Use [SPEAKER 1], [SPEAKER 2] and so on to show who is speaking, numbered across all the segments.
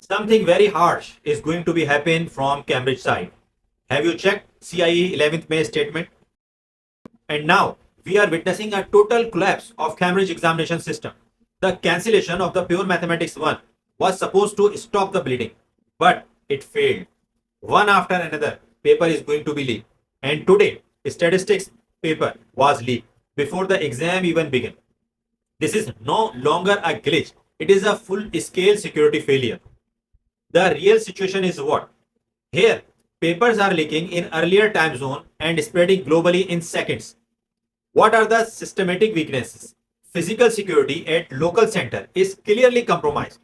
[SPEAKER 1] Something very harsh is going to be happen from Cambridge side. Have you checked CIE 11th May statement? And now we are witnessing a total collapse of Cambridge examination system. The cancellation of the pure mathematics 1 was supposed to stop the bleeding, but it failed. One after another paper is going to be leaked. And today statistics paper was leaked before the exam even began. This is no longer a glitch. It is a full scale security failure. The real situation is what? Here, papers are leaking in earlier time zone and spreading globally in seconds. What are the systematic weaknesses? Physical security at local center is clearly compromised.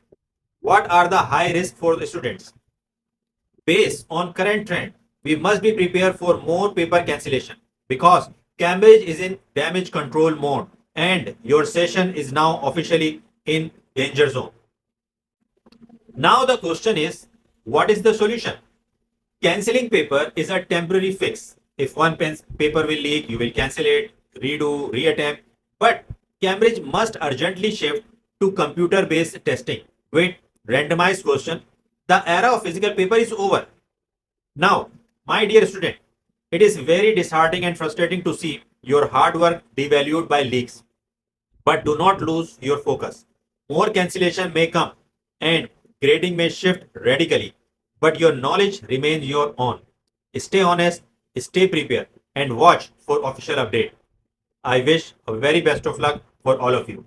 [SPEAKER 1] What are the high risk for the students? Based on current trend, we must be prepared for more paper cancellation because Cambridge is in damage control mode and your session is now officially in danger zone. Now the question is, what is the solution? Cancelling paper is a temporary fix. If one paper will leak, you will cancel it, redo, reattempt. But Cambridge must urgently shift to computer-based testing with randomized question. The era of physical paper is over. Now, my dear student, it is very disheartening and frustrating to see your hard work devalued by leaks. But do not lose your focus. More cancellation may come and grading may shift radically, but your knowledge remains your own. Stay honest, stay prepared, and watch for official update. I wish a very best of luck for all of you.